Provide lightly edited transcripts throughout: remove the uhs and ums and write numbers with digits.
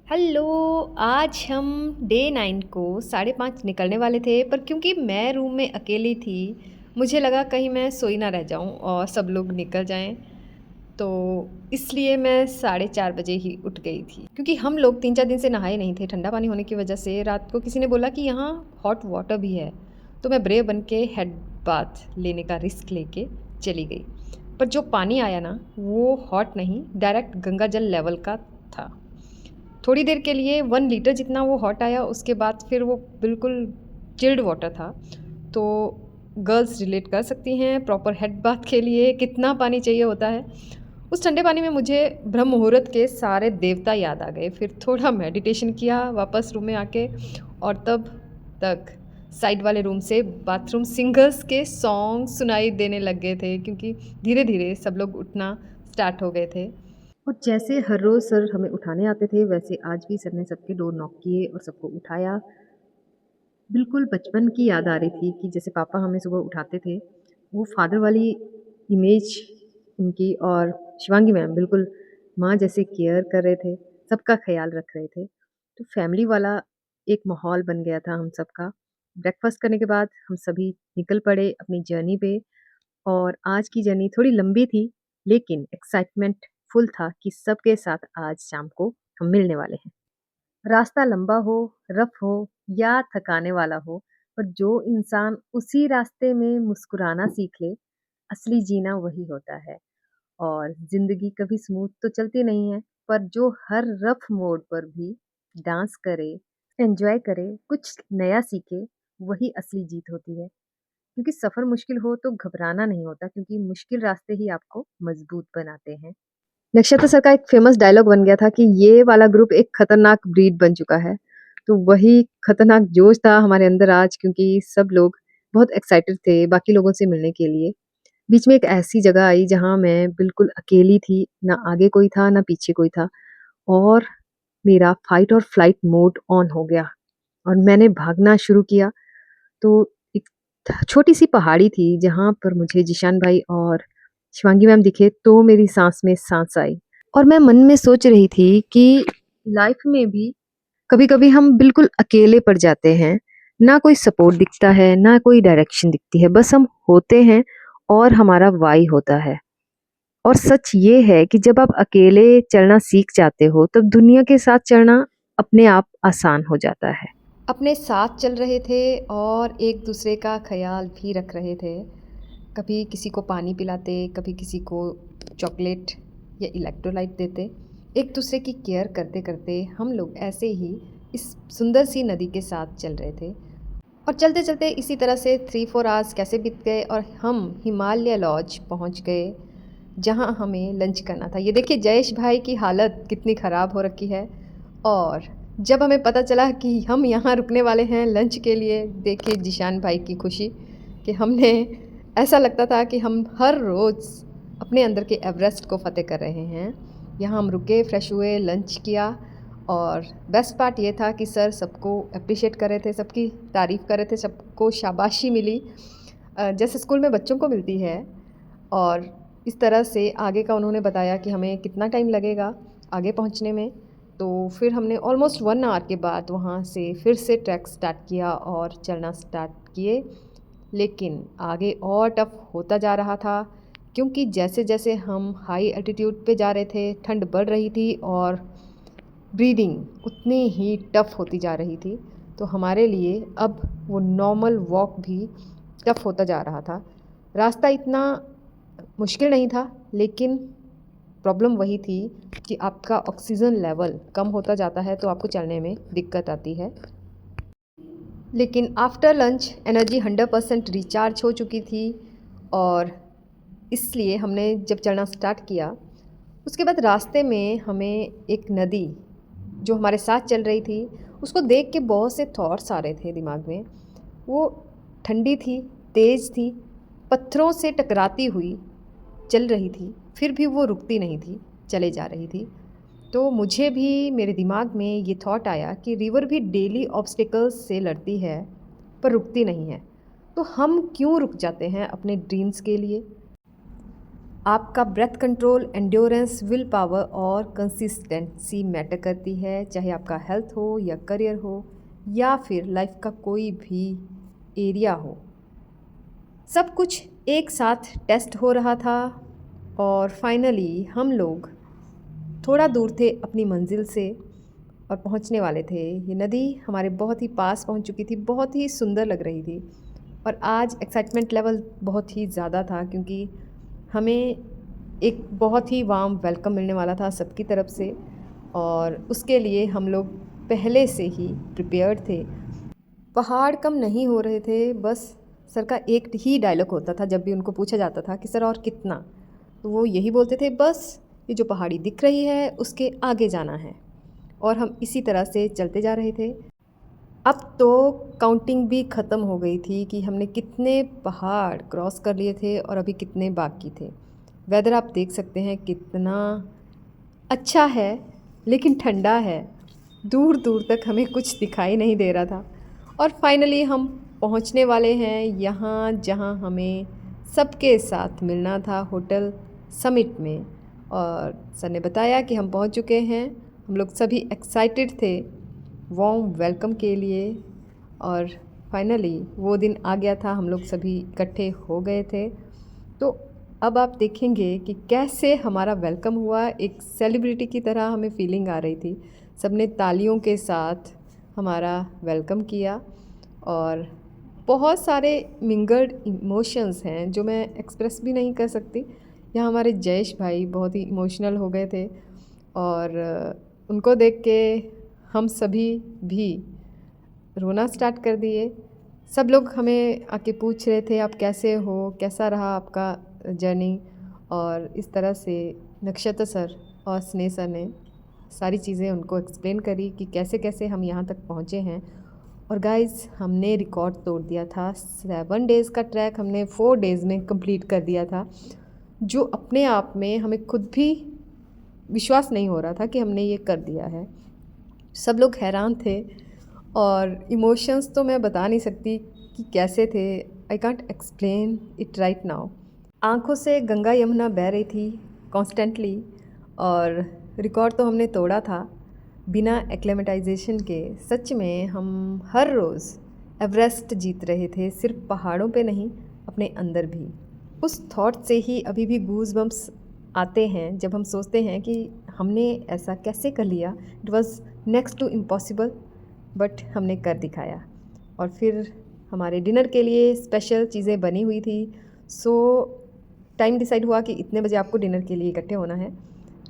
Hello. आज हम day 9 को 5:30 निकलने वाले थे, पर क्योंकि मैं रूम में अकेली थी, मुझे लगा कहीं मैं सोई ना रह जाऊं और सब लोग निकल जाएं। तो इसलिए मैं 4:30 बजे ही उठ गई थी, क्योंकि हम लोग 3-4 दिन से नहाए नहीं थे। ठंडा पानी होने की वजह से रात को किसी ने बोला कि यहाँ हॉट वाटर भी है, तो मैं ब्रेव बन के हेड बाथ लेने का रिस्क लेके चली गई। पर जो पानी आया ना, वो हॉट नहीं, डायरेक्ट गंगा जल लेवल का था। थोड़ी देर के लिए 1 लीटर जितना वो हॉट आया, उसके बाद फिर वो बिल्कुल चिल्ड वाटर था। तो गर्ल्स रिलेट कर सकती हैं, प्रॉपर हेड बाथ के लिए कितना पानी चाहिए होता है। उस ठंडे पानी में मुझे ब्रह्म मुहूर्त के सारे देवता याद आ गए। फिर थोड़ा मेडिटेशन किया वापस रूम में आके, और तब तक साइड वाले रूम से बाथरूम सिंगर्स के सॉन्ग सुनाई देने लग गए थे, क्योंकि धीरे धीरे सब लोग उठना स्टार्ट हो गए थे। और जैसे हर रोज़ सर हमें उठाने आते थे, वैसे आज भी सर ने सबके डोर नॉक किए और सबको उठाया। बिल्कुल बचपन की याद आ रही थी कि जैसे पापा हमें सुबह उठाते थे, वो फ़ादर वाली इमेज उनकी, और शिवांगी मैम बिल्कुल माँ जैसे केयर कर रहे थे, सबका ख़्याल रख रहे थे। तो फैमिली वाला एक माहौल बन गया था हम सबका। ब्रेकफ़ास्ट करने के बाद हम सभी निकल पड़े अपनी जर्नी पे। और आज की जर्नी थोड़ी लंबी थी, लेकिन एक्साइटमेंट फुल था कि सबके साथ आज शाम को हम मिलने वाले हैं। रास्ता लंबा हो, रफ हो या थकाने वाला हो, पर जो इंसान उसी रास्ते में मुस्कुराना सीख ले, असली जीना वही होता है। और ज़िंदगी कभी स्मूथ तो चलती नहीं है, पर जो हर रफ मोड़ पर भी डांस करे, एन्जॉय करे, कुछ नया सीखे, वही असली जीत होती है। क्योंकि सफ़र मुश्किल हो तो घबराना नहीं होता, क्योंकि मुश्किल रास्ते ही आपको मजबूत बनाते हैं। नक्षत्र सर का एक फेमस डायलॉग बन गया था कि ये वाला ग्रुप एक खतरनाक ब्रीड बन चुका है। तो वही खतरनाक जोश था हमारे अंदर आज, क्योंकि सब लोग बहुत एक्साइटेड थे बाकी लोगों से मिलने के लिए। बीच में एक ऐसी जगह आई जहाँ मैं बिल्कुल अकेली थी, ना आगे कोई था, ना पीछे कोई था, और मेरा फाइट और फ्लाइट मोड ऑन हो गया और मैंने भागना शुरू किया। तो एक छोटी-सी पहाड़ी थी जहाँ पर मुझे जिशान भाई और शिवांगी मैम दिखे, तो मेरी साँस में साँस आई। और मैं मन में सोच रही थी कि लाइफ में भी कभी-कभी हम बिल्कुल अकेले पड़ जाते हैं। ना कोई सपोर्ट दिखता है, ना कोई डायरेक्शन दिखती है, बस हम होते हैं और हमारा वाई होता है। और सच ये है कि जब आप अकेले चलना सीख जाते हो, तब दुनिया के साथ चलना अपने आप आसान हो जाता है। अपने साथ चल रहे थे और एक दूसरे का ख्याल भी रख रहे थे। कभी किसी को पानी पिलाते, कभी किसी को चॉकलेट या इलेक्ट्रोलाइट देते। एक दूसरे की केयर करते करते हम लोग ऐसे ही इस सुंदर सी नदी के साथ चल रहे थे। और चलते चलते इसी तरह से 3-4 आवर्स कैसे बीत गए और हम हिमालय लॉज पहुंच गए, जहां हमें लंच करना था। ये देखिए जयेश भाई की हालत कितनी ख़राब हो रखी है। और जब हमें पता चला कि हम यहाँ रुकने वाले हैं लंच के लिए, देखिए जिशान भाई की खुशी कि हमने, ऐसा लगता था कि हम हर रोज़ अपने अंदर के एवरेस्ट को फ़तेह कर रहे हैं। यहाँ हम रुके, फ्रेश हुए, लंच किया। और बेस्ट पार्ट ये था कि सर सबको अप्रिशिएट कर रहे थे, सबकी तारीफ़ कर रहे थे, सबको शाबाशी मिली, जैसे स्कूल में बच्चों को मिलती है। और इस तरह से आगे का उन्होंने बताया कि हमें कितना टाइम लगेगा आगे पहुंचने में। तो फिर हमने ऑलमोस्ट 1 आवर के बाद वहाँ से फिर से ट्रैक स्टार्ट किया और चलना स्टार्ट किए। लेकिन आगे और टफ़ होता जा रहा था, क्योंकि जैसे जैसे हम हाई एल्टीट्यूड पे जा रहे थे, ठंड बढ़ रही थी और ब्रीदिंग उतनी ही टफ़ होती जा रही थी। तो हमारे लिए अब वो नॉर्मल वॉक भी टफ़ होता जा रहा था। रास्ता इतना मुश्किल नहीं था, लेकिन प्रॉब्लम वही थी कि आपका ऑक्सीजन लेवल कम होता जाता है, तो आपको चलने में दिक्कत आती है। लेकिन आफ्टर लंच एनर्जी 100% रिचार्ज हो चुकी थी। और इसलिए हमने जब चलना स्टार्ट किया, उसके बाद रास्ते में हमें एक नदी जो हमारे साथ चल रही थी, उसको देख के बहुत से थॉट्स आ रहे थे दिमाग में। वो ठंडी थी, तेज़ थी, पत्थरों से टकराती हुई चल रही थी, फिर भी वो रुकती नहीं थी, चले जा रही थी। तो मुझे भी मेरे दिमाग में ये थॉट आया कि रिवर भी डेली ऑब्स्टिकल्स से लड़ती है, पर रुकती नहीं है। तो हम क्यों रुक जाते हैं अपने ड्रीम्स के लिए? आपका breath control, endurance, will power और कंसिस्टेंसी मैटर करती है, चाहे आपका हेल्थ हो या करियर हो या फिर लाइफ का कोई भी एरिया हो। सब कुछ एक साथ टेस्ट हो रहा था और फाइनली हम लोग थोड़ा दूर थे अपनी मंजिल से और पहुंचने वाले थे। ये नदी हमारे बहुत ही पास पहुंच चुकी थी, बहुत ही सुंदर लग रही थी और आज एक्साइटमेंट लेवल बहुत ही ज़्यादा था क्योंकि हमें एक बहुत ही वार्म वेलकम मिलने वाला था सबकी तरफ से और उसके लिए हम लोग पहले से ही प्रिपेयर्ड थे। पहाड़ कम नहीं हो रहे थे, बस सर का एक ही डायलॉग होता था जब भी उनको पूछा जाता था कि सर और कितना, तो वो यही बोलते थे, बस ये जो पहाड़ी दिख रही है उसके आगे जाना है। और हम इसी तरह से चलते जा रहे थे। अब तो काउंटिंग भी ख़त्म हो गई थी कि हमने कितने पहाड़ क्रॉस कर लिए थे और अभी कितने बाकी थे। वेदर आप देख सकते हैं कितना अच्छा है, लेकिन ठंडा है। दूर दूर तक हमें कुछ दिखाई नहीं दे रहा था और फाइनली हम पहुंचने वाले हैं यहाँ जहाँ हमें सबके साथ मिलना था, होटल समिट में। और सर ने बताया कि हम पहुंच चुके हैं। हम लोग सभी एक्साइटेड थे वार्म वेलकम के लिए और फाइनली वो दिन आ गया था, हम लोग सभी इकट्ठे हो गए थे। तो अब आप देखेंगे कि कैसे हमारा वेलकम हुआ, एक सेलिब्रिटी की तरह हमें फीलिंग आ रही थी। सबने तालियों के साथ हमारा वेलकम किया और बहुत सारे मिंगल्ड इमोशंस हैं जो मैं एक्सप्रेस भी नहीं कर सकती। यहाँ हमारे जयेश भाई बहुत ही इमोशनल हो गए थे और उनको देख के हम सभी भी रोना स्टार्ट कर दिए। सब लोग हमें आके पूछ रहे थे आप कैसे हो, कैसा रहा आपका जर्नी। और इस तरह से नक्षत्र सर और स्नेह सर ने सारी चीज़ें उनको एक्सप्लेन करी कि कैसे कैसे हम यहाँ तक पहुँचे हैं। और गाइज़ हमने रिकॉर्ड तोड़ दिया था। 7 डेज़ का ट्रैक हमने 4 डेज़ में कंप्लीट कर दिया था, जो अपने आप में हमें खुद भी विश्वास नहीं हो रहा था कि हमने ये कर दिया है। सब लोग हैरान थे और इमोशंस तो मैं बता नहीं सकती कि कैसे थे। I can't explain it right now. आँखों से गंगा यमुना बह रही थी कॉन्स्टेंटली और रिकॉर्ड तो हमने तोड़ा था बिना एक्लेमेटाइजेशन के। सच में हम हर रोज़ एवरेस्ट जीत रहे थे, सिर्फ पहाड़ों पे नहीं, अपने अंदर भी। उस थॉट से ही अभी भी गूज बम्प्स आते हैं जब हम सोचते हैं कि हमने ऐसा कैसे कर लिया। It was next to impossible, but हमने कर दिखाया। और फिर हमारे डिनर के लिए स्पेशल चीज़ें बनी हुई थी। सो टाइम डिसाइड हुआ कि इतने बजे आपको डिनर के लिए इकट्ठे होना है।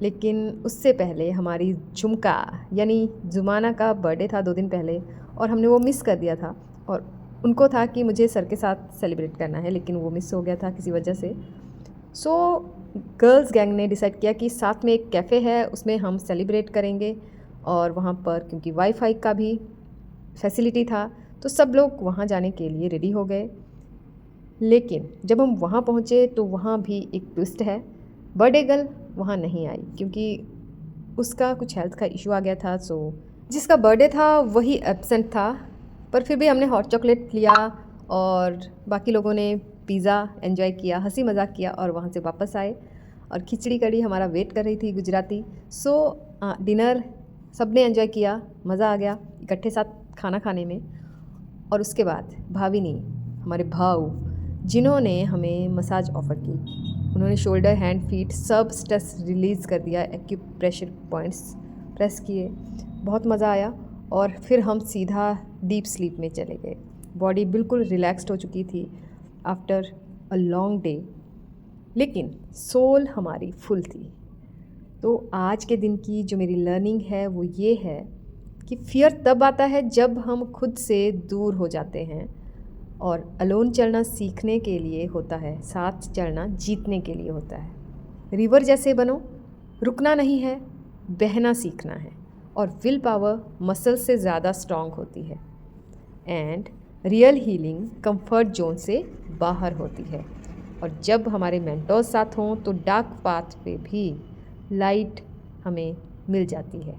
लेकिन उससे पहले हमारी झुमका यानी जुमाना का बर्थडे था 2 दिन पहले और हमने वो मिस कर दिया था। और उनको था कि मुझे सर के साथ सेलिब्रेट करना है, लेकिन वो मिस हो गया था किसी वजह से। सो गर्ल्स गैंग ने डिसाइड किया कि साथ में एक कैफ़े है, उसमें हम सेलिब्रेट करेंगे। और वहाँ पर क्योंकि वाईफाई का भी फैसिलिटी था तो सब लोग वहाँ जाने के लिए रेडी हो गए। लेकिन जब हम वहाँ पहुँचे तो वहाँ भी एक ट्विस्ट है। बर्थडे गर्ल वहाँ नहीं आई क्योंकि उसका कुछ हेल्थ का इशू आ गया था। सो जिसका बर्थडे था वही एब्सेंट था। पर फिर भी हमने हॉट चॉकलेट लिया और बाकी लोगों ने पिज़्ज़ा एंजॉय किया, हंसी मजाक किया और वहाँ से वापस आए। और खिचड़ी कड़ी हमारा वेट कर रही थी गुजराती। सो डिनर सब ने एंजॉय किया, मज़ा आ गया इकट्ठे साथ खाना खाने में। और उसके बाद भाविनी, हमारे भाऊ, जिन्होंने हमें मसाज ऑफ़र की, उन्होंने शोल्डर, हैंड, फीट सब स्ट्रेस रिलीज़ कर दिया। एक्यूप्रेशर पॉइंट्स प्रेस किए, बहुत मज़ा आया। और फिर हम सीधा डीप स्लीप में चले गए। बॉडी बिल्कुल रिलैक्स्ड हो चुकी थी आफ्टर अ लॉन्ग डे, लेकिन सोल हमारी फुल थी। तो आज के दिन की जो मेरी लर्निंग है वो ये है कि फियर तब आता है जब हम खुद से दूर हो जाते हैं। और अलोन चलना सीखने के लिए होता है, साथ चलना जीतने के लिए होता है। रिवर जैसे बनो, रुकना नहीं है, बहना सीखना है। और विल पावर मसल से ज़्यादा स्ट्रॉन्ग होती है। And real healing comfort zone से बाहर होती है। और जब हमारे मेंटोर्स साथ हों तो डार्क पाथ पे भी लाइट हमें मिल जाती है।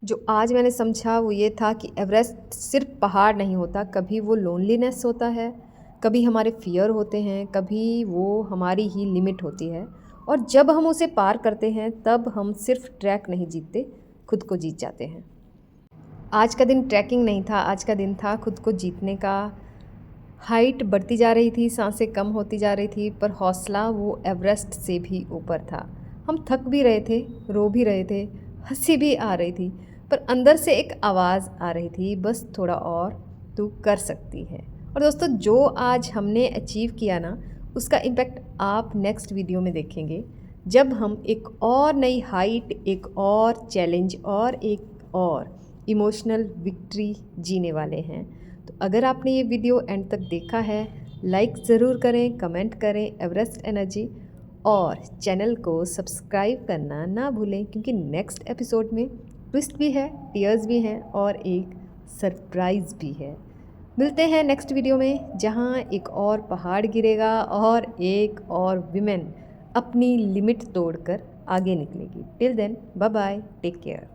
जो आज मैंने समझा वो ये था कि एवरेस्ट सिर्फ पहाड़ नहीं होता, कभी वो लोनलीनेस होता है, कभी हमारे फियर होते हैं, कभी वो हमारी ही लिमिट होती है। और जब हम उसे पार करते हैं तब हम सिर्फ ट्रैक नहीं जीतते, खुद को जीत जाते हैं। आज का दिन ट्रैकिंग नहीं था, आज का दिन था खुद को जीतने का। हाइट बढ़ती जा रही थी, सांसें कम होती जा रही थी, पर हौसला वो एवरेस्ट से भी ऊपर था। हम थक भी रहे थे, रो भी रहे थे, हंसी भी आ रही थी, पर अंदर से एक आवाज़ आ रही थी, बस थोड़ा और, तू कर सकती है। और दोस्तों, जो आज हमने अचीव किया ना, उसका इम्पैक्ट आप नेक्स्ट वीडियो में देखेंगे, जब हम एक और नई हाइट, एक और चैलेंज और एक और इमोशनल विक्ट्री जीने वाले हैं। तो अगर आपने ये वीडियो एंड तक देखा है, लाइक ज़रूर करें, कमेंट करें एवरेस्ट एनर्जी, और चैनल को सब्सक्राइब करना ना भूलें, क्योंकि नेक्स्ट एपिसोड में ट्विस्ट भी है, टीयर्स भी हैं और एक सरप्राइज़ भी है। मिलते हैं नेक्स्ट वीडियो में, जहां एक और पहाड़ गिरेगा और एक और विमेन अपनी लिमिट तोड़कर आगे निकलेगी। Till then, bye bye, take care.